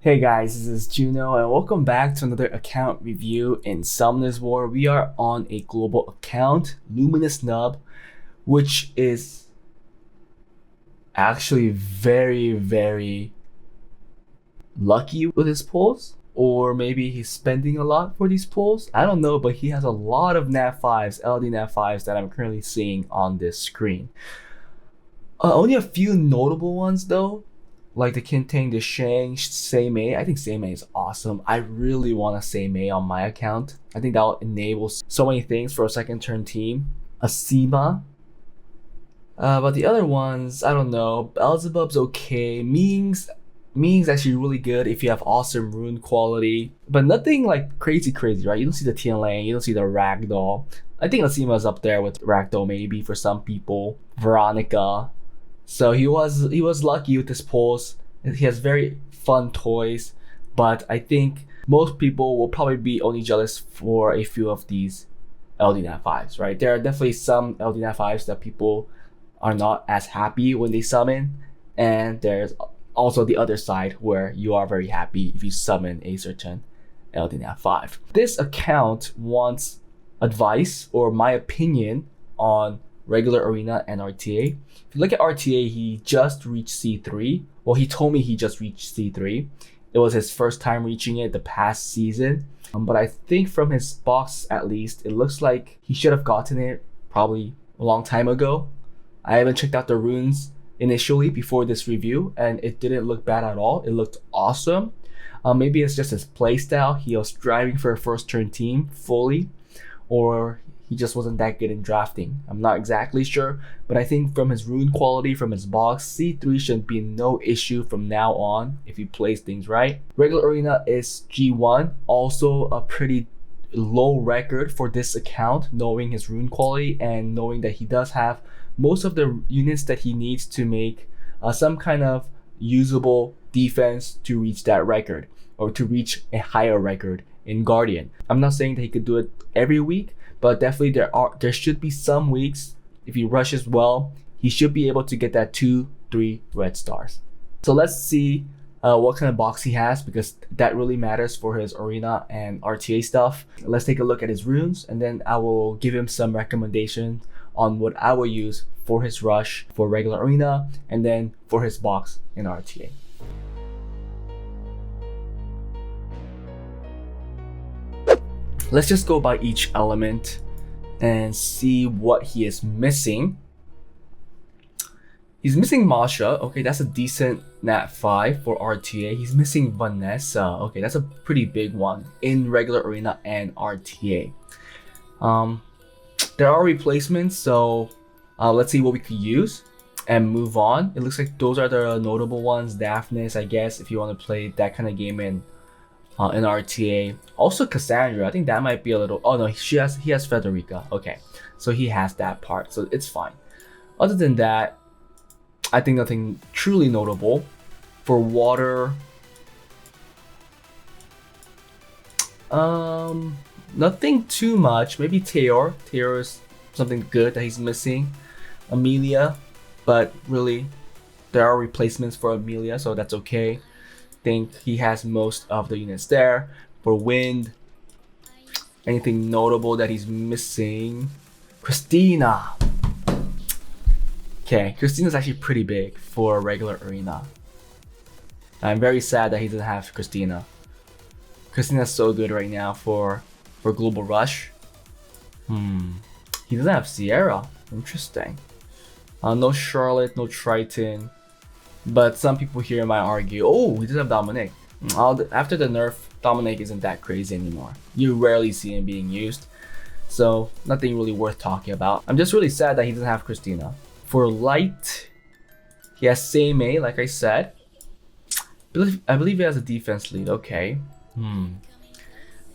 Hey guys, this is Juno and welcome back to another account review in Summoners War. We are on a global account, Luminous Nub, which is actually very lucky with his pulls. Or maybe he's spending a lot for these pulls. I don't know, but he has a lot of Nat 5s, LD Nat 5s that I'm currently seeing on this screen. Only a few notable ones though. Like the Kintang, the Shang, SEIMEI. I think SEIMEI is awesome. I really want a SEIMEI on my account. I think that will enable so many things for a second turn team. ASIMA. But the other ones, I don't know. Beelzebub's okay. Ming's actually really good if you have awesome rune quality. But nothing like crazy, right? You don't see the Tianlang, you don't see the Ragdoll. I think ASIMA's up there with Ragdoll maybe for some people. Veronica. So he was lucky with his pulls. He has very fun toys, but I think most people will probably be only jealous for a few of these LD Nat 5s, right? There are definitely some LD Nat 5s that people are not as happy when they summon, and there's also the other side where you are very happy if you summon a certain LD Nat 5. This account wants advice or my opinion on regular arena and RTA. If you look at RTA, he just reached C3. Well, he told me he just reached C3. It was his first time reaching it the past season. But I think from his box at least, it looks like he should have gotten it probably a long time ago. I haven't checked out the runes initially before this review and it didn't look bad at all. It looked awesome. Maybe it's just his playstyle. He was striving for a first turn team fully, or he just wasn't that good in drafting. I'm not exactly sure, but I think from his rune quality, from his box, C3 should be no issue from now on if he plays things right. Regular arena is G1, also a pretty low record for this account, knowing his rune quality and knowing that he does have most of the units that he needs to make some kind of usable defense to reach that record or to reach a higher record in Guardian. I'm not saying that he could do it every week, but definitely there should be some weeks, if he rushes well, he should be able to get that 2-3 red stars. So let's see what kind of box he has, because that really matters for his arena and RTA stuff. Let's take a look at his runes and then I will give him some recommendations on what I will use for his rush for regular arena and then for his box in RTA. Let's just go by each element and see what he is missing. He's missing Masha. Okay, that's a decent Nat 5 for RTA. He's missing Vanessa. Okay, that's a pretty big one in regular arena and RTA. There are replacements, so let's see what we could use and move on. It looks like those are the notable ones. Daphnis, I guess, if you want to play that kind of game in RTA. Also Cassandra, I think that might be a little, oh no, he has Federica. Okay, so he has that part, so it's fine. Other than that, I think nothing truly notable. For water, nothing too much. Maybe Teor is something good that he's missing. Amelia, but really there are replacements for Amelia, so that's okay. Think he has most of the units there. For wind, anything notable that he's missing? Christina. Okay, Christina's actually pretty big for a regular arena. I'm very sad that he doesn't have Christina. Christina's so good right now for Global Rush. He doesn't have Sierra. Interesting. No Charlotte, no Triton. But some people here might argue, oh, he doesn't have Dominic. After the nerf, Dominic isn't that crazy anymore. You rarely see him being used. So nothing really worth talking about. I'm just really sad that he doesn't have Christina. For light, he has SEIMEI, like I said. I believe he has a defense lead. Okay.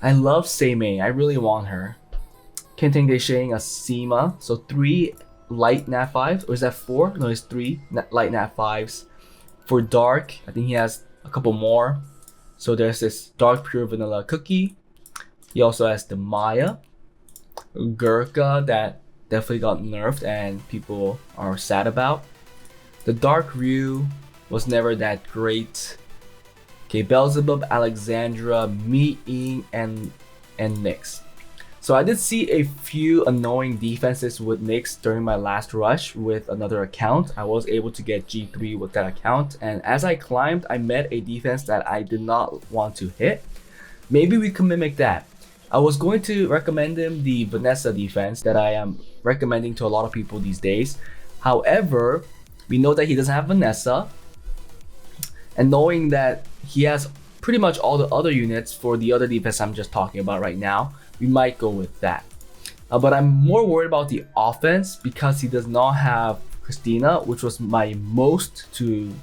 I love SEIMEI. I really want her. Kintang Deshaing, ASIMA. So 3 light Nat 5s. Or is that 4? No, it's 3 light Nat 5s. For dark, I think he has a couple more. So there's this dark pure vanilla cookie. He also has the Maya, Gurkha that definitely got nerfed and people are sad about. The dark Ryu was never that great. Okay, Beelzebub, Alexandra, Mi Ying, and Nyx. So I did see a few annoying defenses with Nyx during my last rush with another account. I was able to get G3 with that account, and as I climbed, I met a defense that I did not want to hit. Maybe we can mimic that. I was going to recommend him the Vanessa defense that I am recommending to a lot of people these days. However, we know that he doesn't have Vanessa, and knowing that he has pretty much all the other units for the other defense I'm just talking about right now, we might go with that. But I'm more worried about the offense because he does not have Christina, which was my most to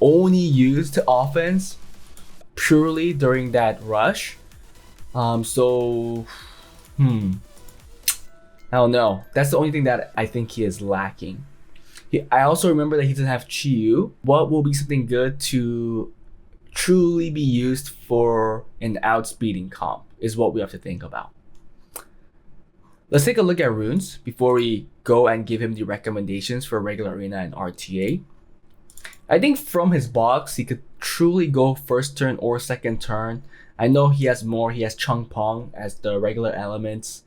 only used offense purely during that rush. I don't know. That's the only thing that I think he is lacking. I also remember that he doesn't have Chiyu. What will be something good to truly be used for an outspeeding comp is what we have to think about. Let's take a look at runes before we go and give him the recommendations for regular arena and RTA. I think from his box, he could truly go first turn or second turn. I know he has more. He has Chung Pong as the regular elements.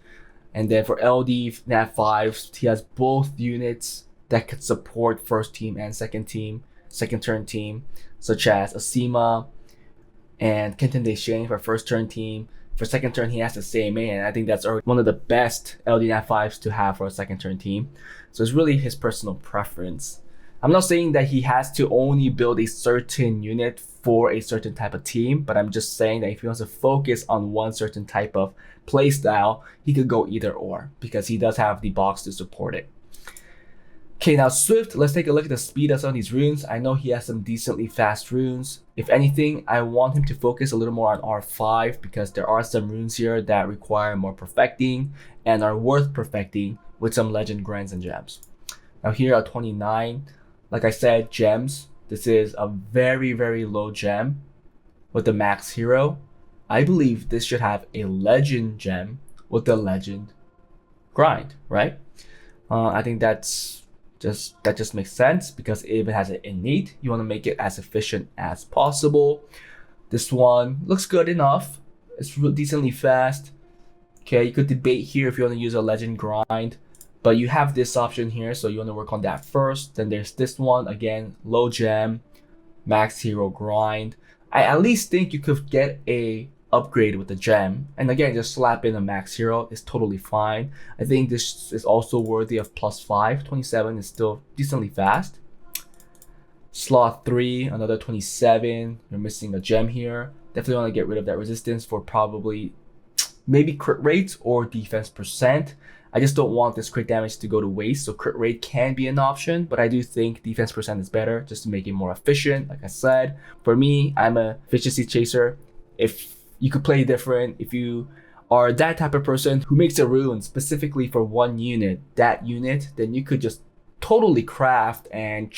And then for LD Nat 5s, he has both units that could support first team and second turn team, such as ASIMA and Kenton Deshain for first turn team. For second turn, he has the SEIMEI, and I think that's one of the best LD Nat 5s to have for a second turn team. So it's really his personal preference. I'm not saying that he has to only build a certain unit for a certain type of team, but I'm just saying that if he wants to focus on one certain type of playstyle, he could go either or because he does have the box to support it. Okay, now Swift, let's take a look at the speed of some of these runes. I know he has some decently fast runes. If anything, I want him to focus a little more on R5 because there are some runes here that require more perfecting and are worth perfecting with some legend grinds and gems. Now here are 29. Like I said, gems. This is a very, very low gem with the max hero. I believe this should have a legend gem with the legend grind, right? I think that just makes sense because if it has an innate, you want to make it as efficient as possible. This one looks good enough. It's decently fast. Okay, you could debate here if you want to use a legend grind, but you have this option here, so you want to work on that first. Then there's this one, again, low gem, max hero grind. I at least think you could get a upgrade with the gem, and again, just slap in a max hero is totally fine. I think this is also worthy of +5. 27 is still decently fast. Slot 3, another 27. You're missing a gem here. Definitely want to get rid of that resistance for probably maybe crit rate or defense percent. I just don't want this crit damage to go to waste, so crit rate can be an option, but I do think defense percent is better just to make it more efficient. Like I said, for me, I'm a efficiency chaser. If you could play different, if you are that type of person who makes a rune specifically for one unit, that unit, then you could just totally craft and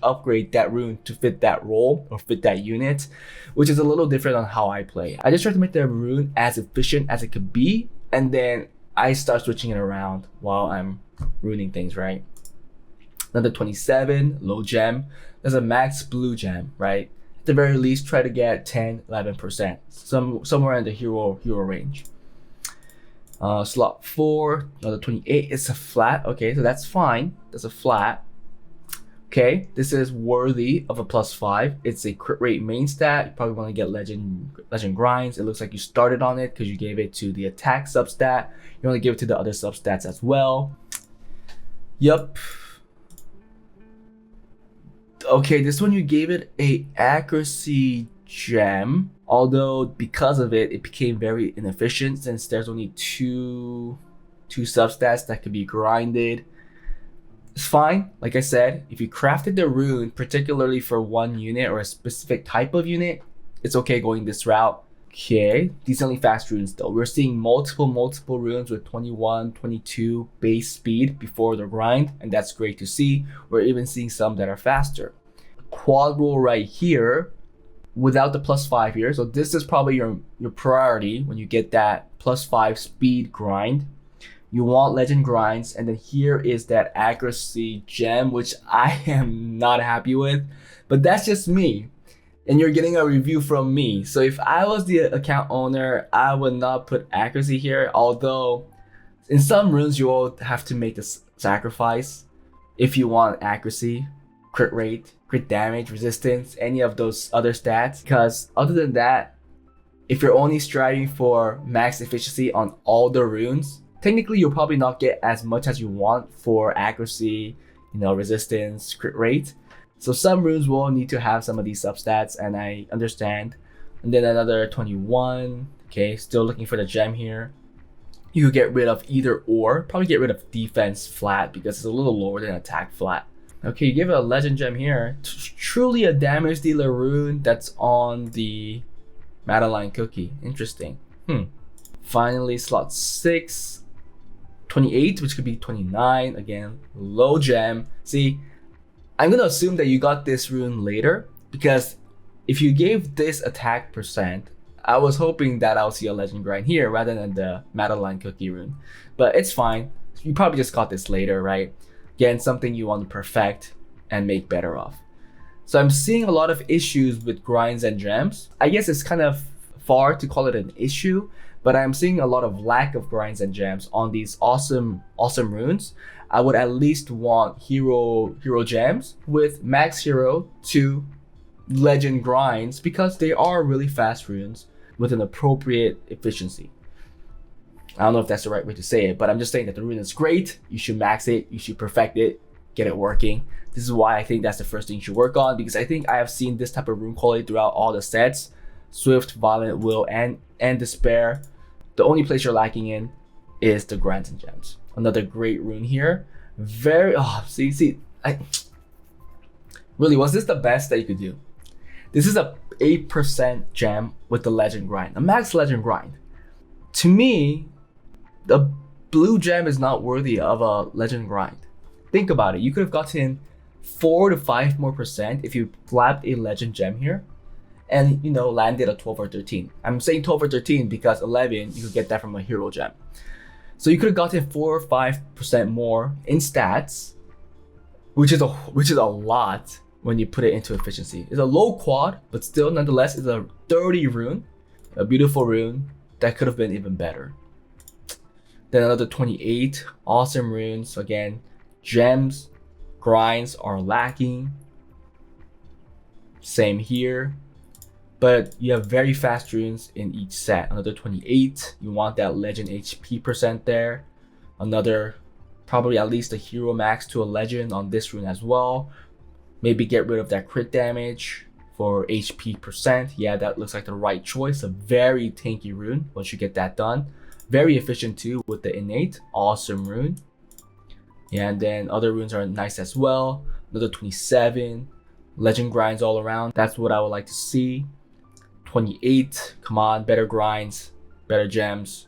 upgrade that rune to fit that role or fit that unit, which is a little different on how I play. I just try to make the rune as efficient as it could be, and then I start switching it around while I'm ruining things, right? Another 27, low gem. There's a max blue gem, right? At the very least, try to get 10, 11%, somewhere in the hero range. Slot 4, another 28. It's a flat. Okay, so that's fine. That's a flat. Okay, this is worthy of a +5. It's a crit rate main stat. You probably want to get legend grinds. It looks like you started on it because you gave it to the attack substat. You want to give it to the other substats as well. Yup. Okay, this one you gave it a accuracy gem, although because of it became very inefficient since there's only two substats that could be grinded. It's fine. Like I said, if you crafted the rune particularly for one unit or a specific type of unit, it's okay going this route. Okay, decently fast runes though. We're seeing multiple runes with 21, 22 base speed before the grind, and that's great to see. We're even seeing some that are faster. Quad roll right here without the +5 here. So this is probably your priority when you get that +5 speed grind. You want legend grinds, and then here is that accuracy gem, which I am not happy with, but that's just me. and you're getting a review from me. So if I was the account owner, I would not put accuracy here, although in some runes you will have to make this sacrifice if you want accuracy, crit rate, crit damage, resistance, any of those other stats. Because other than that, if you're only striving for max efficiency on all the runes, technically you'll probably not get as much as you want for accuracy, resistance, crit rate. So some runes will need to have some of these substats, and I understand. And then another 21. Okay, still looking for the gem here. You could get rid of either or. Probably get rid of defense flat because it's a little lower than attack flat. Okay, you give it a legend gem here. Truly a damage dealer rune that's on the Madeline cookie. Interesting. Finally, slot 6. 28, which could be 29. Again, low gem. See, I'm gonna assume that you got this rune later, because if you gave this attack percent, I was hoping that I'll see a legend grind here rather than the Madeline cookie rune. But it's fine. You probably just got this later, right? Again, something you want to perfect and make better of. So I'm seeing a lot of issues with grinds and gems. I guess it's kind of far to call it an issue, but I'm seeing a lot of lack of grinds and gems on these awesome runes. I would at least want hero gems with max hero to legend grinds, because they are really fast runes with an appropriate efficiency. I don't know if that's the right way to say it, but I'm just saying that the rune is great. You should max it, you should perfect it, get it working. This is why I think that's the first thing you should work on, because I think I have seen this type of rune quality throughout all the sets. Swift, Violent, Will, and Despair. The only place you're lacking in is the grinds and gems. Another great rune here. Really, was this the best that you could do? This is a 8% gem with the legend grind, a max legend grind. To me, the blue gem is not worthy of a legend grind. Think about it. You could have gotten 4 to 5 more percent if you slapped a legend gem here and landed a 12 or 13. I'm saying 12 or 13 because 11 you could get that from a hero gem. So you could have gotten 4 or 5% more in stats, which is a lot when you put it into efficiency. It's a low quad, but still nonetheless it's a 30 rune, a beautiful rune that could have been even better. Then another 28 awesome runes. Again, gems, grinds are lacking. Same here. But you have very fast runes in each set. Another 28. You want that legend HP percent there. Another, probably at least a hero max to a legend on this rune as well. Maybe get rid of that crit damage for HP percent. Yeah, that looks like the right choice. A very tanky rune once you get that done. Very efficient too with the innate. Awesome rune. Yeah, and then other runes are nice as well. Another 27. Legend grinds all around. That's what I would like to see. 28. Come on, better grinds, better gems.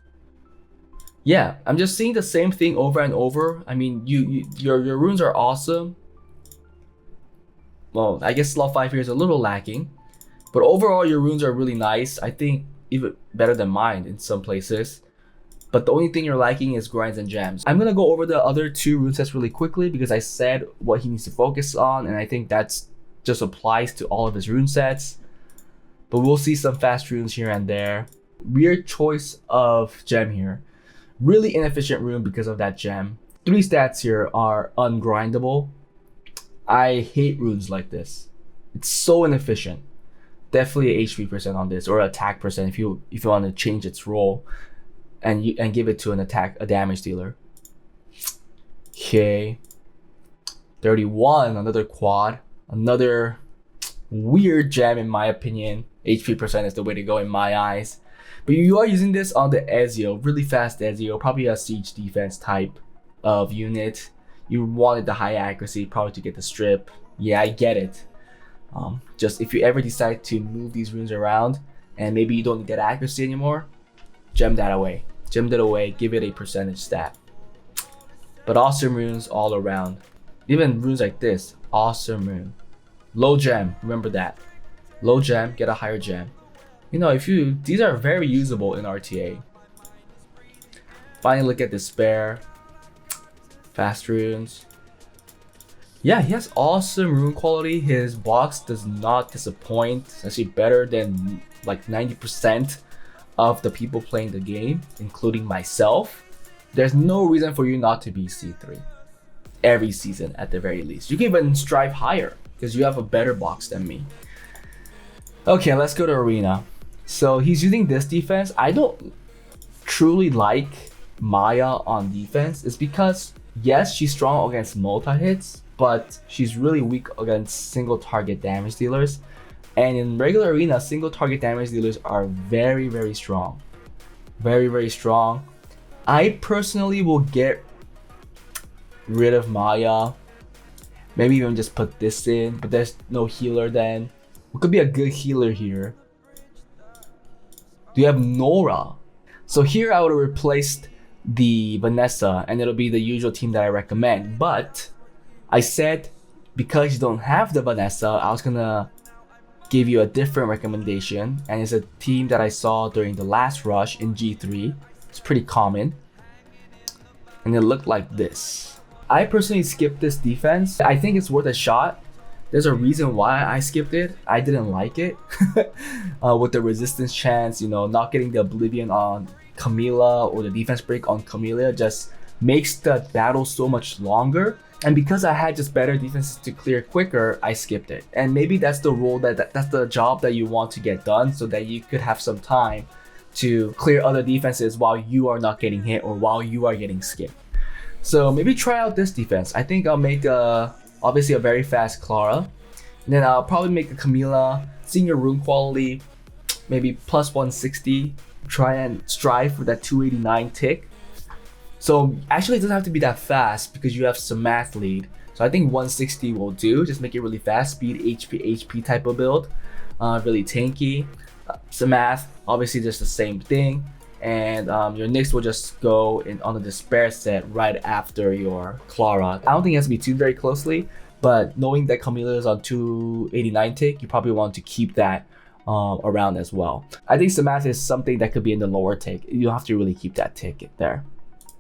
Yeah, I'm just seeing the same thing over and over. I mean, your runes are awesome. Well, I guess slot 5 here is a little lacking, but overall your runes are really nice. I think even better than mine in some places. But the only thing you're lacking is grinds and gems. I'm gonna go over the other 2 rune sets really quickly because I said what he needs to focus on, and I think that's just applies to all of his rune sets. But we'll see some fast runes here and there. Weird choice of gem here. Really inefficient rune because of that gem. 3 stats here are ungrindable. I hate runes like this. It's so inefficient. Definitely a HP percent on this, or attack percent if you want to change its role and give it to a damage dealer. Okay. 31, another quad. Another weird gem in my opinion. HP percent is the way to go in my eyes. But you are using this on the Ezio, really fast Ezio, probably a siege defense type of unit. You wanted the high accuracy, probably to get the strip. Yeah, I get it. Just if you ever decide to move these runes around and maybe you don't need that accuracy anymore, gem that away. Gem it away, give it a percentage stat. But awesome runes all around. Even runes like this, awesome rune. Low gem, remember that. Low gem, get a higher gem. These are very usable in RTA. Finally, look at Despair. Fast runes. Yeah, he has awesome rune quality. His box does not disappoint. It's actually better than like 90% of the people playing the game, including myself. There's no reason for you not to be C3 every season at the very least. You can even strive higher because you have a better box than me. Okay, let's go to Arena. So he's using this defense. I don't truly like Maya on defense. It's because yes, she's strong against multi-hits, but she's really weak against single target damage dealers. And in regular Arena, single target damage dealers are very, very strong. Very, very strong. I personally will get rid of Maya. Maybe even just put this in, but there's no healer then. What could be a good healer here? Do you have Nora? So here I would have replaced the Vanessa and it'll be the usual team that I recommend. But I said because you don't have the Vanessa, I was gonna give you a different recommendation, and it's a team that I saw during the last rush in G3. It's pretty common. And it looked like this. I personally skipped this defense. I think it's worth a shot. There's a reason why I skipped it. I didn't like it. With the resistance chance, you know, not getting the Oblivion on Camilla or the defense break on Camilla just makes the battle so much longer. And because I had just better defenses to clear quicker, I skipped it. And maybe that's the role that's the job that you want to get done so that you could have some time to clear other defenses while you are not getting hit or while you are getting skipped. So maybe try out this defense. I think I'll make obviously a very fast Clara. And then I'll probably make a Camilla, seeing your rune quality, maybe plus 160. Try and strive for that 289 tick. So actually it doesn't have to be that fast because you have some math lead. So I think 160 will do. Just make it really fast, speed, HP type of build. Really tanky. Some math, obviously just the same thing. And your Nyx will just go on the Despair set right after your Clara. I don't think it has to be tuned very closely, but knowing that Camilla is on 289 tick, you probably want to keep that around as well. I think Samath is something that could be in the lower tick. You don't have to really keep that tick there.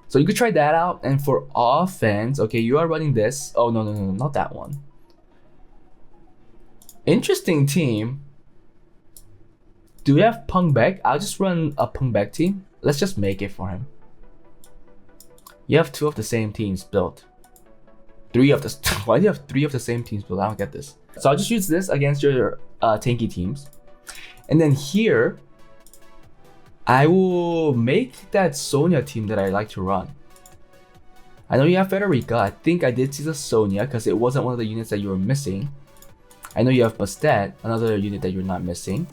So you could try that out. And for offense, okay, you are running this. Oh, no, not that one. Interesting team. Do we have Peng Beck? I'll just run a Peng Beck team. Let's just make it for him. You have two of the same teams built. Why do you have three of the same teams built? I don't get this. So I'll just use this against your tanky teams. And then here, I will make that Sonya team that I like to run. I know you have Federica. I think I did see the Sonya because it wasn't one of the units that you were missing. I know you have Bastet, another unit that you're not missing.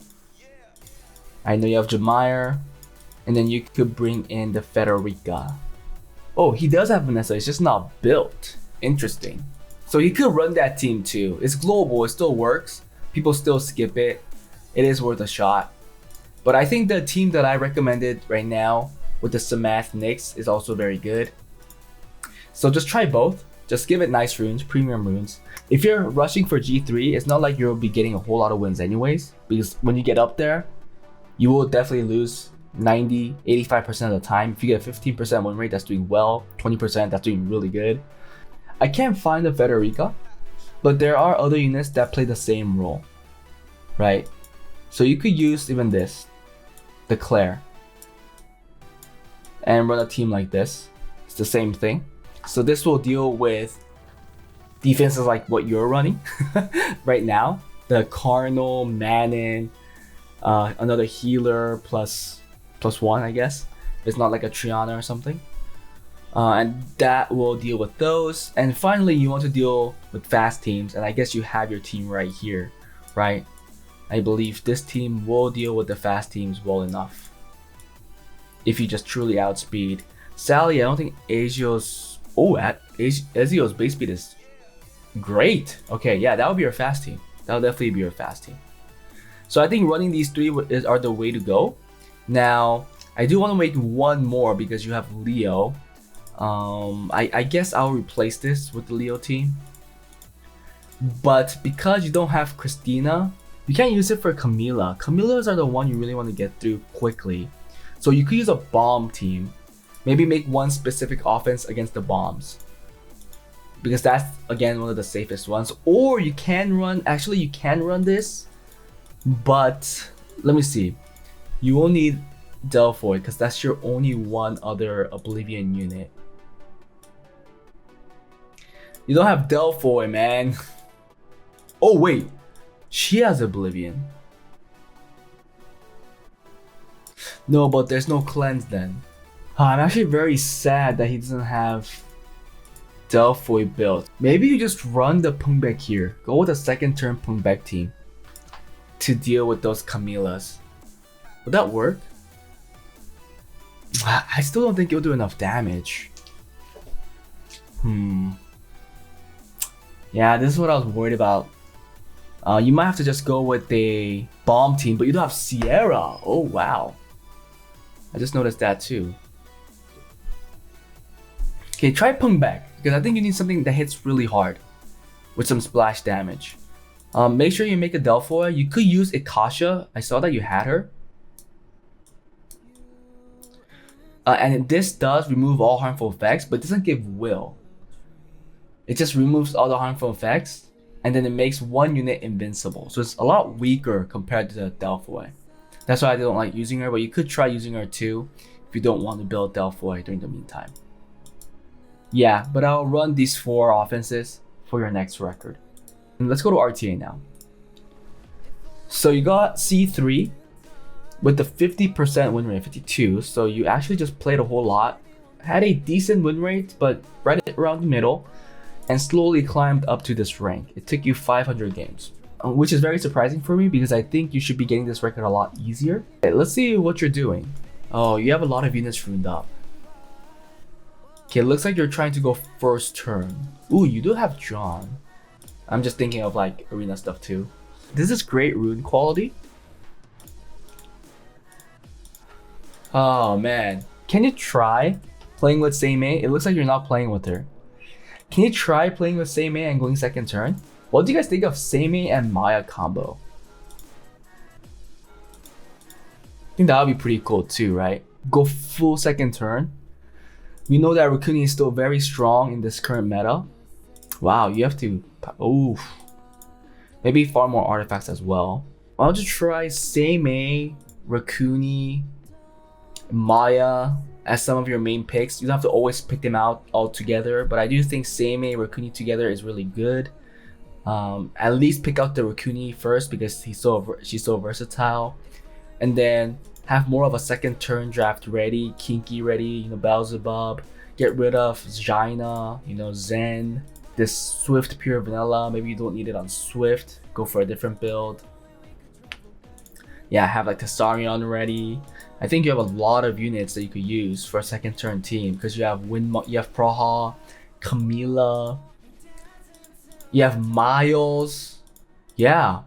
I know you have Jameyer, and then you could bring in the Federica. Oh, he does have Vanessa, it's just not built. Interesting. So you could run that team too. It's global, it still works. People still skip it. It is worth a shot. But I think the team that I recommended right now with the Samath Nyx is also very good. So just try both. Just give it nice runes, premium runes. If you're rushing for G3, it's not like you'll be getting a whole lot of wins anyways, because when you get up there, you will definitely lose 90, 85% of the time. If you get a 15% win rate, that's doing well. 20%, that's doing really good. I can't find the Federica, but there are other units that play the same role, right? So you could use even this, the Claire, and run a team like this. It's the same thing. So this will deal with defenses like what you're running right now. The Cardinal, Manon, another healer plus one, I guess. It's not like a Triana or something. And that will deal with those. And finally, you want to deal with fast teams. And I guess you have your team right here, right? I believe this team will deal with the fast teams well enough. If you just truly outspeed. Sally, I don't think Ezio's... Oh, Ezio's base speed is great. Okay, yeah, that would be your fast team. That would definitely be your fast team. So I think running these three are the way to go. Now, I do want to make one more because you have Leo. I guess I'll replace this with the Leo team. But because you don't have Christina, you can't use it for Camilla. Camillas are the one you really want to get through quickly. So you could use a bomb team. Maybe make one specific offense against the bombs. because that's again one of the safest ones. Or you can run, actually you can run this, but let me see. You will need Delphoid because that's your only one other Oblivion unit. You don't have Delphoid, man. Oh wait, she has Oblivion. No, but there's no cleanse then. I'm actually very sad that he doesn't have Delphoid built. Maybe you just run the Pungbek here. Go with a second turn Pungbek team to deal with those Camillas. Would that work? I still don't think it'll do enough damage. Yeah, this is what I was worried about. You might have to just go with a bomb team, but you don't have Sierra. Oh wow. I just noticed that too. Okay, try Pungbek, because I think you need something that hits really hard with some splash damage. Make sure you make a Delphoid. You could use Akasha. I saw that you had her. And this does remove all harmful effects, but it doesn't give will. It just removes all the harmful effects, and then it makes one unit invincible. So it's a lot weaker compared to the Delphoid. That's why I don't like using her, but you could try using her too if you don't want to build Delphoid during the meantime. Yeah, but I'll run these 4 offenses for your next record. And let's go to RTA now. So you got C3 with the 50% win rate, 52. So you actually just played a whole lot. Had a decent win rate, but right around the middle, and slowly climbed up to this rank. It took you 500 games. Which is very surprising for me because I think you should be getting this record a lot easier. Okay, let's see what you're doing. Oh, you have a lot of units runed up. Okay, looks like you're trying to go first turn. Ooh, you do have John. I'm just thinking of like arena stuff too. This is great rune quality. Oh man, can you try playing with SEIMEI? It looks like you're not playing with her. Can you try playing with SEIMEI and going second turn? What do you guys think of SEIMEI and Maya combo? I think that would be pretty cool too, right? Go full second turn. We know that Rune is still very strong in this current meta. Wow, you have to... Oof. Maybe farm more artifacts as well. Why don't you try SEIMEI, Rune, Maya as some of your main picks. You don't have to always pick them out all together, but I do think SEIMEI, Rune together is really good. At least pick out the Rune first because she's so versatile, and then have more of a second turn draft ready, Kinky ready, you know, Beelzebub. Get rid of Jaina, you know, Zen. This Swift pure vanilla, maybe you don't need it on Swift. Go for a different build. Yeah, have like Tessarion ready. I think you have a lot of units that you could use for a second turn team because you have Praha, Camilla. You have Miles, yeah.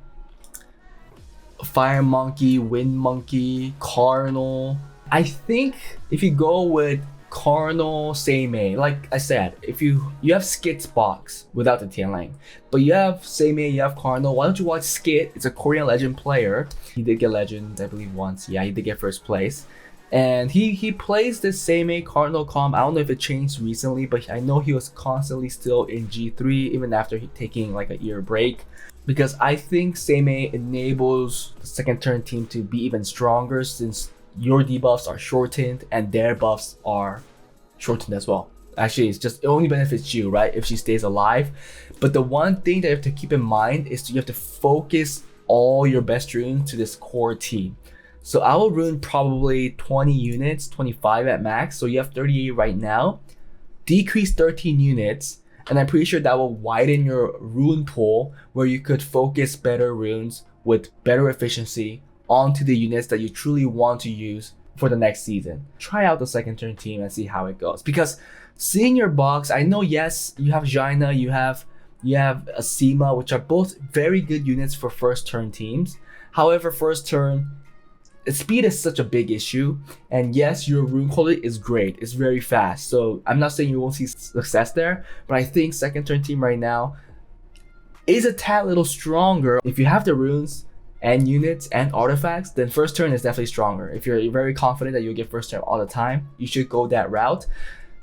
Fire Monkey, Wind Monkey, Carnal. I think if you go with Carnal, SEIMEI, like I said, if you have Skit's box without the Tianlang, but you have SEIMEI, you have Carnal, why don't you watch Skit? It's a Korean legend player. He did get legend, I believe once. Yeah, he did get first place. And he plays this SEIMEI Cardinal comp. I don't know if it changed recently, but I know he was constantly still in G3 even after he taking like a year break. Because I think SEIMEI enables the second turn team to be even stronger since your debuffs are shortened and their buffs are shortened as well. Actually, it only benefits you, right, if she stays alive. But the one thing that you have to keep in mind is you have to focus all your best runes to this core team. So I will rune probably 20 units, 25 at max. So you have 38 right now. Decrease 13 units. And I'm pretty sure that will widen your rune pool where you could focus better runes with better efficiency onto the units that you truly want to use for the next season. Try out the second turn team and see how it goes. Because seeing your box, I know, yes, you have Jaina, you have ASIMA, which are both very good units for first turn teams. However, first turn, speed is such a big issue, and yes, your rune quality is great, it's very fast, so I'm not saying you won't see success there, but I think second turn team right now is a tad little stronger. If you have the runes and units and artifacts, then first turn is definitely stronger. If you're very confident that you'll get first turn all the time, you should go that route.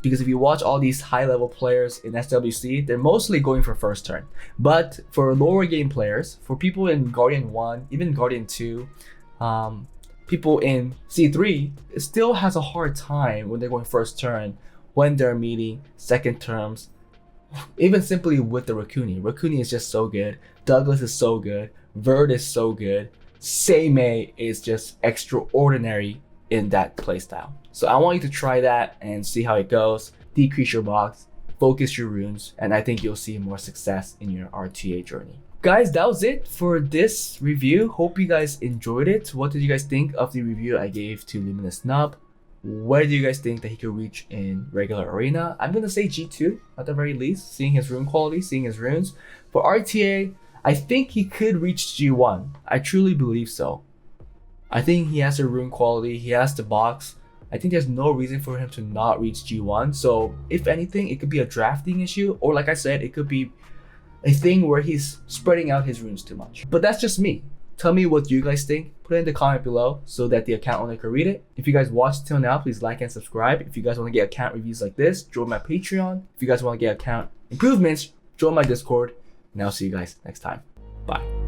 Because if you watch all these high level players in SWC, they're mostly going for first turn. But for lower game players, for people in Guardian 1, even Guardian 2, people in C3, it still has a hard time when they're going first turn, when they're meeting second terms, even simply with the Raccoon. Raccoon is just so good. Douglas is so good. Verd is so good. SEIMEI is just extraordinary in that playstyle. So I want you to try that and see how it goes. Decrease your box, focus your runes, and I think you'll see more success in your RTA journey. Guys, that was it for this review. Hope you guys enjoyed it. What did you guys think of the review I gave to Luminous Nub? Where do you guys think that he could reach in regular arena? I'm gonna say G2 at the very least, seeing his rune quality, seeing his runes. For RTA, I think he could reach G1. I truly believe so. I think he has the rune quality, he has the box. I think there's no reason for him to not reach G1. So if anything, it could be a drafting issue, or like I said, it could be a thing where he's spreading out his runes too much. But that's just me. Tell me what you guys think. Put it in the comment below so that the account owner can read it. If you guys watched till now, please like and subscribe. If you guys want to get account reviews like this, join my Patreon. If you guys want to get account improvements, join my Discord. And I'll see you guys next time. Bye.